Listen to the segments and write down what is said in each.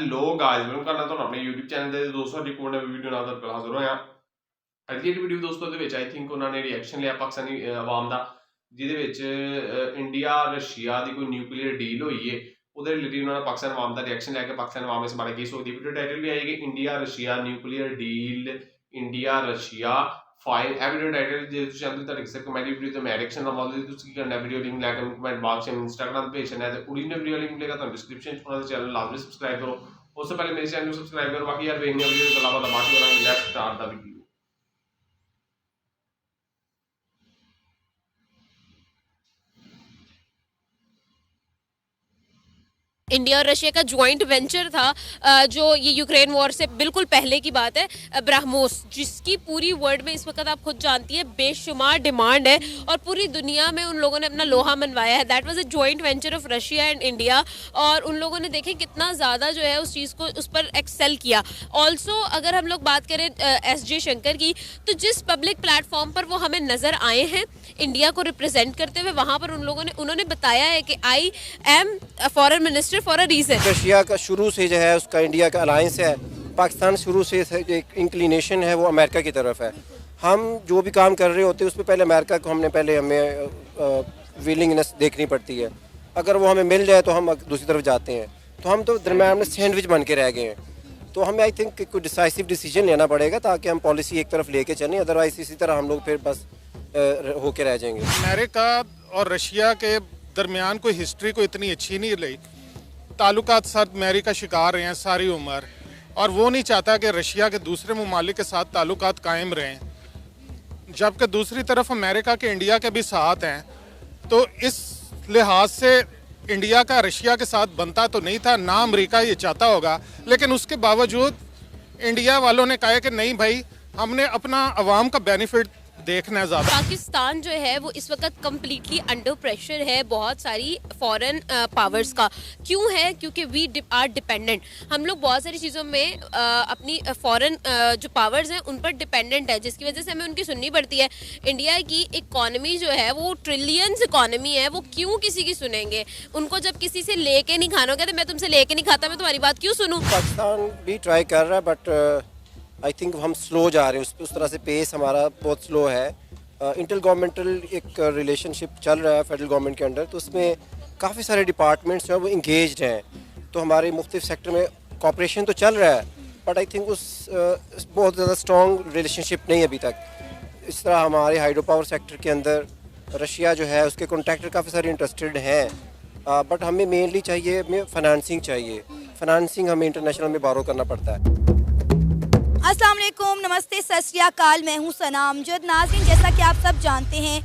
Hello guys, welcome करना तो अपने YouTube चैनल ਦੇ ਦੋਸਤੋ ਦੀ ਕੋਡ ਵੀਡੀਓ ਨਾਲ ਤੁਹਾਡੇ ਕੋਲ ਹਾਜ਼ਰ ਹੋਇਆ। ਅੱਜ ਦੀ ਵੀਡੀਓ ਦੋਸਤੋ ਦੇ ਵਿੱਚ ਆਈ ਥਿੰਕ ਉਹਨਾਂ ਨੇ ਰਿਐਕਸ਼ਨ ਲਿਆ ਪਾਕਿਸਤਾਨੀ ਆਵਾਮ ਦਾ, ਜਿਹਦੇ ਵਿੱਚ ਇੰਡੀਆ ਰਸ਼ੀਆ ਦੀ ਕੋਈ ਨਿਊਕਲੀਅਰ ਡੀਲ ਹੋਈ ਹੈ, ਉਹਦੇ ਰਿਲੇਟਿਵ ਉਹਨਾਂ ਨੇ ਪਾਕਿਸਤਾਨ ਆਵਾਮ ਦਾ ਰਿਐਕਸ਼ਨ ਲੈ ਕੇ ਪਾਕਿਸਤਾਨ ਆਵਾਮ ਇਸ ਬਾਰੇ ਕੀ ਸੋਚਦੀ। ਵੀਡੀਓ ਟਾਈਟਲ ਵੀ ਆਏਗੀ India Russia nuclear deal, India Russia फाइल ए वीडियो टाइटल जे ਤੁਸੀਂ ਅੰਦਰ ਤੱਕ ਕਿਸੇ ਕਮੈਂਟ ਵੀਡੀਓ ਤੇ ਮੈਂ ਰਿਐਕਸ਼ਨ ਦਵਾਂਗਾ। ਤੁਸੀਂ ਕੀ ਕਰਨਾ, ਵੀਡੀਓ ਲਿੰਕ ਲੈ ਕੇ ਕਮੈਂਟ ਬਾਕਸ ਵਿੱਚ ਇੰਸਟਾਗ੍ਰਾਮ ਪੇਜ ਹੈ ਤੇ ओरिजिनल वीडियो लिंक मिलेगा तो डिस्क्रिप्शन में। हमारे चैनल लाजमी सब्सक्राइब करो, उससे पहले मेरे चैनल को सब्सक्राइब करो। बाकी यार देखने वीडियो के अलावा बात करेंगे let's start the video. India और रशिया का ज्वाइंट वेंचर था, जो ये यूक्रेन वॉर से बिल्कुल पहले की बात है, ब्राह्मोस, जिसकी पूरी वर्ल्ड में इस वक्त आप खुद जानती है बेशुमार डिमांड है और पूरी दुनिया में उन लोगों ने अपना लोहा मनवाया है। That was a joint venture of Russia and India और उन लोगों ने देखें कितना ज़्यादा जो है उस चीज़ को उस पर एक्सेल किया। ऑल्सो अगर हम लोग बात करें एस जयशंकर की, तो जिस पब्लिक प्लेटफॉर्म पर वो हमें नज़र आए हैं इंडिया को रिप्रेजेंट करते हुए, वहाँ पर उन्होंने बताया है कि I am foreign minister for a reason. Russia का शुरू से जो है उसका इंडिया का अलायंस है, पाकिस्तान शुरू से एक इंक्लिनेशन है वो अमेरिका की तरफ है। हम जो भी काम कर रहे होते हैं उसमें पहले अमेरिका को हमें विलिंगनेस देखनी पड़ती है। अगर वो हमें मिल जाए तो हम दूसरी तरफ जाते हैं, तो हम तो दरम्यान में सैंडविच बन के रह गए हैं। तो हमें आई थिंक कोई डिसाइसिव डिसीजन लेना पड़ेगा ताकि हम पॉलिसी एक तरफ लेके चलें, अदरवाइज इसी तरह हम लोग फिर बस होके रह जाएंगे। अमेरिका और रशिया के दरमियान कोई हिस्ट्री को इतनी अच्छी नहीं रही, ताल्लुकात सरमारी का शिकार रहे हैं सारी उम्र, और वो नहीं चाहता कि रशिया के दूसरे ममालिक के साथ ताल्लुकात कायम रहें, जबकि दूसरी तरफ अमेरिका के इंडिया के भी साथ हैं। तो इस लिहाज से इंडिया का रशिया के साथ बनता तो नहीं था, ना अमेरिका ये चाहता होगा, लेकिन उसके बावजूद इंडिया वालों ने कहा कि नहीं भाई, हमने अपना अवाम का बेनिफिट देखना है ज़्यादा। पाकिस्तान जो है वो इस वक्त कम्प्लीटली अंडर प्रेशर है बहुत सारी फॉरेन पावर्स का। क्यों है? क्योंकि वी आर डिपेंडेंट, हम लोग बहुत सारी चीज़ों में अपनी फॉरेन जो पावर्स हैं उन पर डिपेंडेंट है, जिसकी वजह से हमें उनकी सुननी पड़ती है। इंडिया की इकॉनमी जो है वो ट्रिलियंस इकॉनमी है, वो क्यों किसी की सुनेंगे? उनको जब किसी से लेके नहीं खाना होगा तो मैं तुमसे लेके नहीं खाता, मैं तुम्हारी बात क्यों सुनूँ? पाकिस्तान भी ट्राई कर रहा है बट आई थिंक हम स्लो जा रहे हैं, उस तरह से पेस हमारा बहुत स्लो है। इंटर गवर्नमेंटल एक रिलेशनशिप चल रहा है फेडरल गवर्नमेंट के अंडर, तो उसमें काफ़ी सारे डिपार्टमेंट्स जो हैं वो इंगेज्ड हैं, तो हमारे मुख्तलिफ सेक्टर में कॉपरेशन तो चल रहा है, बट आई थिंक उस बहुत ज़्यादा स्ट्रॉन्ग रिलेशनशिप नहीं अभी तक। इस तरह हमारे हाइड्रो पावर सेक्टर के अंदर रशिया जो है उसके कॉन्ट्रैक्टर काफ़ी सारे इंटरेस्टेड हैं, बट हमें मेनली चाहिए, हमें फाइनेंसिंग चाहिए। फाइनेंसिंग हमें इंटरनेशनल में बारो करना पड़ता है। अस्सलाम वालेकुम, नमस्ते, सत श्री अकाल, मैं हूं सना अमजद। नाज़रीन, जैसा कि आप सब जानते हैं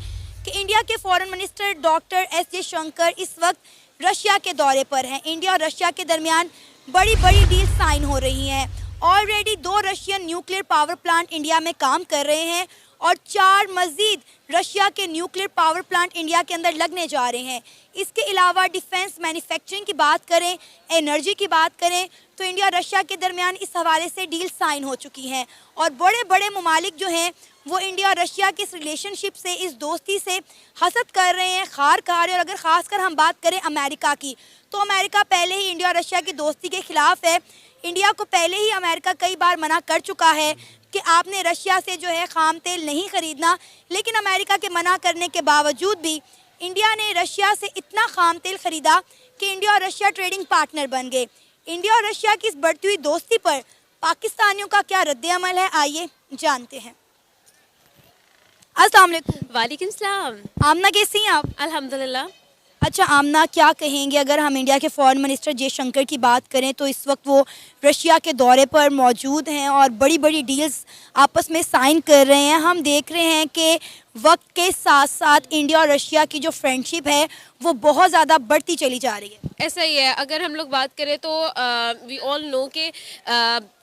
कि इंडिया के foreign minister doctor S Jaishankar इस वक्त रशिया के दौरे पर हैं। इंडिया और रशिया के दरमियान बड़ी बड़ी डील साइन हो रही हैं। Already 2 Russian nuclear power plant India में काम कर रहे हैं और 4 मज़ीद रशिया के न्यूक्लियर पावर प्लांट इंडिया के अंदर लगने जा रहे हैं। इसके अलावा डिफेंस मैन्युफैक्चरिंग की बात करें, एनर्जी की बात करें, तो इंडिया और रशिया के दरमियान इस हवाले से डील साइन हो चुकी हैं और बड़े बड़े ममालिक जो हैं वो इंडिया और रशिया की इस रिलेशनशिप से, इस दोस्ती से हसद कर रहे हैं, खार खा रहे हैं। और अगर ख़ासकर हम बात करें अमेरिका की, तो अमेरिका पहले ही इंडिया और रशिया की दोस्ती के ख़िलाफ़ है। इंडिया को पहले ही अमेरिका कई बार मना कर चुका है कि आपने रशिया से जो है ख़ाम तेल नहीं ख़रीदना, लेकिन अमेरिका के मना करने के बावजूद भी इंडिया ने रशिया से इतना ख़ाम तेल ख़रीदा कि इंडिया और रशिया ट्रेडिंग पार्टनर बन गए। इंडिया और रशिया की इस बढ़ती हुई दोस्ती पर पाकिस्तानियों का क्या रद्द-ए-अमल है, आइए जानते हैं। अस्सलाम वालेकुम। वालेकुम सलाम। आमना, कैसी हैं आप? अल्हम्दुलिल्लाह। अच्छा आमना, क्या कहेंगे अगर हम इंडिया के फॉरेन मिनिस्टर जयशंकर की बात करें तो इस वक्त वो रशिया के दौरे पर मौजूद हैं और बड़ी बड़ी डील्स आपस में साइन कर रहे हैं। हम देख रहे हैं कि वक्त के साथ साथ इंडिया और रशिया की जो फ्रेंडशिप है वो बहुत ज़्यादा बढ़ती चली जा रही है। ऐसा ही है। अगर हम लोग बात करें तो वी ऑल नो कि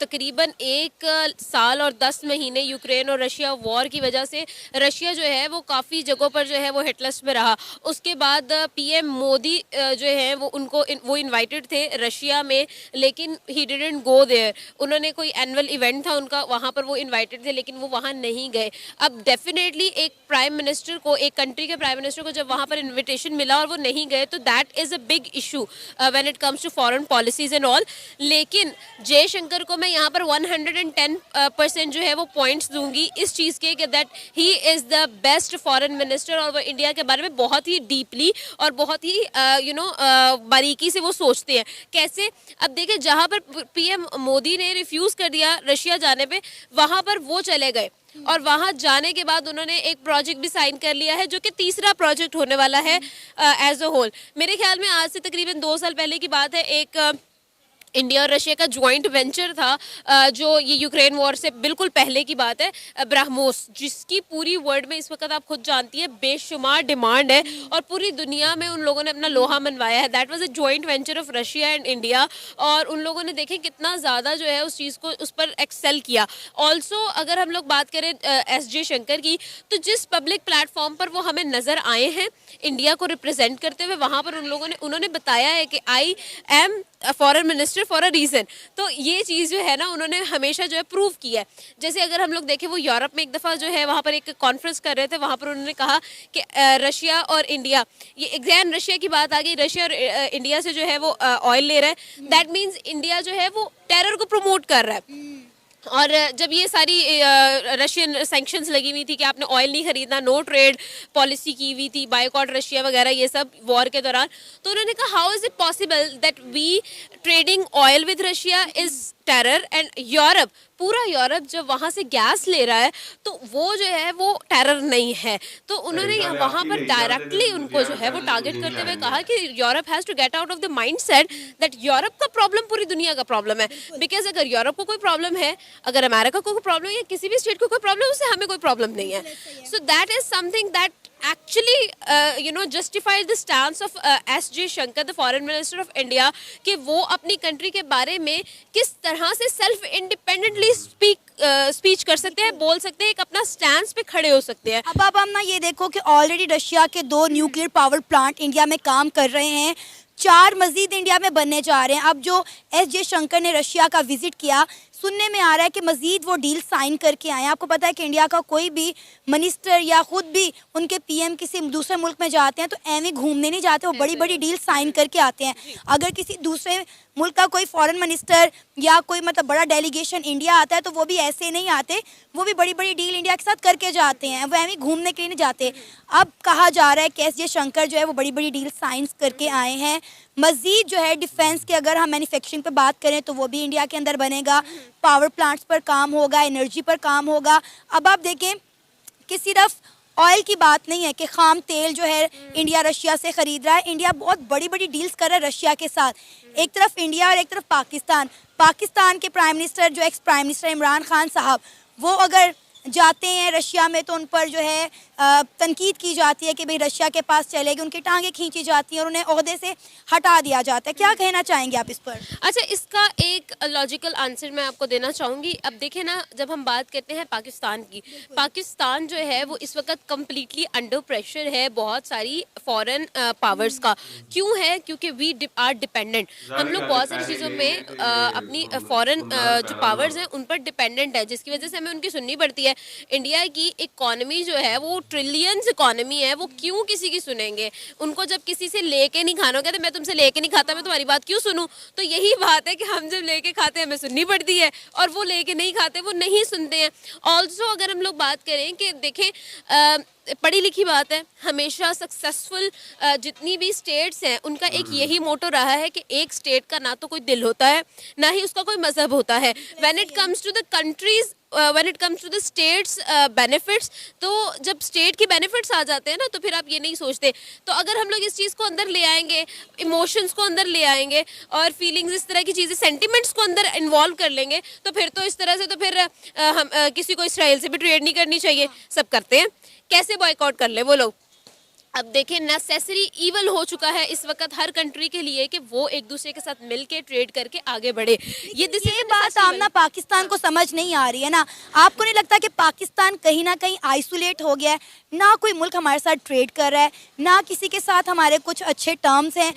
तकरीबन 1 साल और 10 महीने यूक्रेन और रशिया वॉर की वजह से रशिया जो है वो काफ़ी जगहों पर जो है वो हिट लिस्ट में रहा। उसके बाद पीएम मोदी जो है वो वो इनवाइटेड थे रशिया में, लेकिन ही डिडंट गो देयर। उन्होंने कोई एनुअल इवेंट था उनका, वहाँ पर वो इनवाइटेड थे लेकिन वो वहाँ नहीं गए। अब डेफिनेटली एक प्राइम मिनिस्टर को, एक कंट्री के प्राइम मिनिस्टर को जब वहाँ पर इनविटेशन मिला और वो नहीं गए, तो that is a big issue when it comes to foreign policies and all. लेकिन जयशंकर को मैं यहाँ पर 110% जो है वो पॉइंट्स दूंगी इस चीज़ के कि that he is the best foreign minister, और वो इंडिया के बारे में बहुत ही डीपली और बहुत ही बारीकी से वो सोचते हैं। कैसे? अब देखिए, जहाँ पर पीएम मोदी ने रिफ्यूज़ कर दिया रशिया जाने पे, वहाँ पर वो चले गए और वहाँ जाने के बाद उन्होंने एक प्रोजेक्ट भी साइन कर लिया है जो कि तीसरा प्रोजेक्ट होने वाला है एज अ होल। मेरे ख्याल में आज से तकरीबन 2 साल पहले की बात है, एक इंडिया और रशिया का ज्वाइंट वेंचर था जो ये यूक्रेन वॉर से बिल्कुल पहले की बात है, ब्राह्मोस, जिसकी पूरी वर्ल्ड में इस वक्त आप खुद जानती है बेशुमार डिमांड है और पूरी दुनिया में उन लोगों ने अपना लोहा मनवाया है। That was a joint venture of Russia and India, और उन लोगों ने देखें कितना ज़्यादा जो है उस चीज़ को, उस पर एक्सेल किया। ऑल्सो अगर हम लोग बात करें एस जयशंकर की, तो जिस पब्लिक प्लेटफॉर्म पर वो हमें नज़र आए हैं इंडिया को रिप्रेजेंट करते हुए, वहाँ पर उन्होंने बताया है कि I am foreign minister for a reason. तो ये चीज़ जो है ना, उन्होंने हमेशा जो है प्रूव किया है। जैसे अगर हम लोग देखें, वो यूरोप में एक दफ़ा जो है वहाँ पर एक कॉन्फ्रेंस कर रहे थे, वहाँ पर उन्होंने कहा कि रशिया और इंडिया, ये एग्जैम रशिया की बात आ गई, रशिया और इंडिया से जो है वो ऑयल ले रहा है, दैट मीन्स इंडिया जो है वो टेरर को प्रमोट कर रहा है। और जब ये सारी रशियन सैंक्शंस लगी हुई थी कि आपने ऑयल नहीं खरीदना, नो ट्रेड पॉलिसी की हुई थी, बायकॉट रशिया वगैरह, ये सब वॉर के दौरान, तो उन्होंने कहा how is it possible that we trading oil with Russia is terror, and Europe, पूरा यूरोप जब वहाँ से गैस ले रहा है तो वो जो है वो टेरर नहीं है। तो उन्होंने वहाँ पर डायरेक्टली उनको जो है वो टारगेट करते हुए कहा कि Europe has to get out of the mindset that Europe का प्रॉब्लम पूरी दुनिया का प्रॉब्लम है। बिकॉज अगर यूरोप को कोई प्रॉब्लम है, अगर अमेरिका को कोई प्रॉब्लम है, या किसी भी स्टेट को कोई प्रॉब्लम है, उससे हमें कोई प्रॉब्लम नहीं है। So that is something that actually justified the stance of S Jaishankar, the foreign minister of India, कि वो अपनी कंट्री के बारे में किस तरह से सेल्फ इंडिपेंडेंटली स्पीच कर सकते हैं, बोल सकते हैं, एक अपना स्टैंड पे खड़े हो सकते हैं। अब हम ना ये देखो कि ऑलरेडी रशिया के 2 न्यूक्लियर पावर प्लांट इंडिया में काम कर रहे हैं, 4 मजीद इंडिया में बनने जा रहे हैं। अब जो एस जयशंकर ने रशिया का विजिट किया, सुनने में आ रहा है कि मजीद वो डील साइन करके आए हैं। आपको पता है कि इंडिया का कोई भी मिनिस्टर या खुद भी उनके पीएम किसी दूसरे मुल्क में जाते हैं तो ऐਵੇਂ घूमने नहीं जाते, वो बड़ी बड़ी डील साइन करके आते हैं। अगर किसी दूसरे मुल्क का कोई फॉरेन मिनिस्टर या कोई मतलब बड़ा डेलीगेशन इंडिया आता है तो वो भी ऐसे नहीं आते, वो भी बड़ी बड़ी डील इंडिया के साथ करके जाते हैं, वो ऐਵੇਂ घूमने के लिए नहीं जाते। अब कहा जा रहा है कि एस जयशंकर जो है वो बड़ी बड़ी डील साइन करके आए हैं। मज़ीद जो है डिफेंस के, अगर हम मैन्युफैक्चरिंग पे बात करें तो वो भी इंडिया के अंदर बनेगा, पावर प्लांट्स पर काम होगा, एनर्जी पर काम होगा। अब आप देखें कि सिर्फ ऑयल की बात नहीं है कि खाम तेल जो है इंडिया रशिया से ख़रीद रहा है, इंडिया बहुत बड़ी बड़ी डील्स कर रहा है रशिया के साथ। एक तरफ इंडिया और एक तरफ पाकिस्तान के प्राइम मिनिस्टर, जो ex prime minister Imran Khan साहब, वो अगर जाते हैं रशिया में तो उन पर जो है तनकीद की जाती है कि भाई रशिया के पास चलेगी, उनकी टांगें खींची जाती हैं और उन्हें ओहदे से हटा दिया जाता है। क्या कहना चाहेंगे आप इस पर? अच्छा, इसका एक लॉजिकल आंसर मैं आपको देना चाहूँगी। अब देखें ना, जब हम बात करते हैं पाकिस्तान की, पाकिस्तान जो है वो इस वक्त कम्प्लीटली अंडर प्रेशर है बहुत सारी फॉरेन पावर्स का। क्यों है? क्योंकि वी आर डिपेंडेंट, हम लोग बहुत सारी चीज़ों में अपनी फॉरेन जो पावर्स हैं उन पर डिपेंडेंट है, जिसकी वजह से हमें उनकी सुननी पड़ती है। इंडिया की इकॉनमी जो है वो ट्रिलियंस इकॉनमी है, वो क्यों किसी की सुनेंगे? उनको जब किसी से लेके नहीं खाना होगा तो मैं तुमसे लेके नहीं खाता, मैं तुम्हारी बात क्यों सुनूं? तो यही बात है कि हम जब लेके खाते हैं हमें सुननी पड़ती है, और वो लेके नहीं खाते वो नहीं सुनते हैं। ऑल्सो अगर हम लोग बात करें कि देखें, पढ़ी लिखी बात है, हमेशा सक्सेसफुल जितनी भी स्टेट्स हैं उनका एक यही मोटो रहा है कि एक स्टेट का ना तो कोई दिल होता है, ना ही उसका कोई मजहब होता है। When it comes to the countries, when it comes to the states benefits, तो जब स्टेट के बेनिफिट्स आ जाते हैं ना तो फिर आप ये नहीं सोचते। तो अगर हम लोग इस चीज़ को अंदर ले आएंगे, इमोशंस को अंदर ले आएंगे और फीलिंग्स, इस तरह की चीज़ें, सेंटिमेंट्स को अंदर इन्वॉल्व कर लेंगे, तो फिर तो इस तरह से तो फिर हम किसी को इसराइल से भी ट्रेड नहीं करनी चाहिए, सब करते हैं, कैसे बॉयकॉट कर ले वो लोग। अब देखें, नेसेसरी ईवल हो चुका है इस वक्त हर कंट्री के लिए कि वो एक दूसरे के साथ मिलके ट्रेड करके आगे बढ़े। ये बात आमना पाकिस्तान को समझ नहीं आ रही है ना? आपको नहीं लगता कि पाकिस्तान कहीं ना कहीं आइसोलेट हो गया है? ना कोई मुल्क हमारे साथ ट्रेड कर रहा है, ना किसी के साथ हमारे कुछ अच्छे टर्म्स हैं।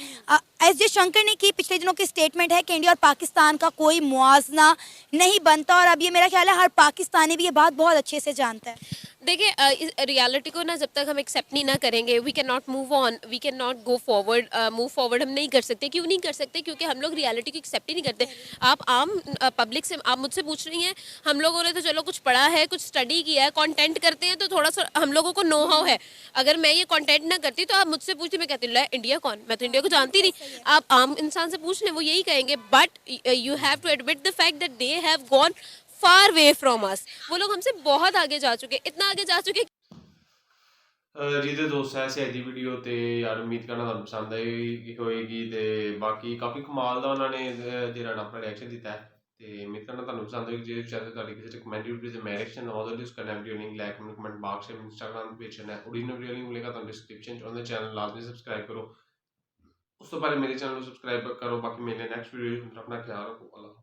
एस जयशंकर ने की पिछले दिनों की स्टेटमेंट है कि इंडिया और पाकिस्तान का कोई मुआवजा नहीं बनता, और अब ये मेरा ख्याल है हर पाकिस्तानी भी ये बात बहुत अच्छे से जानता है। देखिए, रियलिटी को ना जब तक हम एक्सेप्ट नहीं ना करेंगे, we can not move on, we can not go forward, move forward हम नहीं कर सकते। क्यों नहीं कर सकते? क्योंकि हम लोग रियलिटी को एक्सेप्ट ही नहीं करते। आप आम पब्लिक से, आप मुझसे पूछ रही हैं, हम लोगों ने तो चलो कुछ पढ़ा है, कुछ स्टडी किया है, कंटेंट करते हैं, तो थोड़ा सा हम लोगों को नो हाउ है। अगर मैं ये कंटेंट ना करती तो आप मुझसे पूछती, मैं कहती इंडिया कौन, मैं तो इंडिया को जानती नहीं। आप आम इंसान से पूछ लें, वो यही कहेंगे। But you have to admit the fact that they have gone far way from us. वो लोग हमसे बहुत आगे जा चुके, इतना आगे जा चुके। ਜਿਹਦੇ ਦੋਸਤ ਹੈ ਸੀ ਅੱਜ ਦੀ ਵੀਡੀਓ ਤੇ ਯਾਰ ਉਮੀਦ ਕਰਨਾ ਤੁਹਾਨੂੰ ਪਸੰਦ ਆਈ ਹੋਏਗੀ ਤੇ ਬਾਕੀ ਕਾਫੀ ਕਮਾਲ ਦਾ ਉਹਨਾਂ ਨੇ ਜਿਹੜਾ ਨਾ ਆਪਣਾ ਰਿਐਕਸ਼ਨ ਦਿੱਤਾ ਹੈ ਤੇ ਉਮੀਦ ਕਰਨਾ ਤੁਹਾਨੂੰ ਪਸੰਦ ਹੋਏਗੀ। ਜੇ ਚੈਨਲ ਤੁਹਾਡੀ ਕਿਸੇ ਕਮੈਂਟ ਵੀਡੀਓ ਤੇ ਮੈਂ ਰਿਐਕਸ਼ਨ ਦਵਾਂ ਤਾਂ उसका video link like comment box में इंस्टाग्राम पेज है ओरिजिनल वीडियो लिंक मिलेगा ਤੁਹਾਨੂੰ डिस्क्रिप्शन ਚ ਉਹਦੇ ਚੈਨਲ ਲਾਜ਼ਮੀ ਸਬਸਕ੍ਰਾਈਬ ਕਰੋ। ਉਸ ਤੋਂ ਪਹਿਲੇ ਮੇਰੇ ਚੈਨਲ ਨੂੰ ਸਬਸਕ੍ਰਾਈਬ ਕਰੋ। ਬਾਕੀ ਮੇਰੇ ਨੈਕਸਟ ਵੀਡੀਓ ਵਿੱਚ ਆਪਣਾ ਖਿਆਲ ਰੱਖੋ। ਅੱਲਾ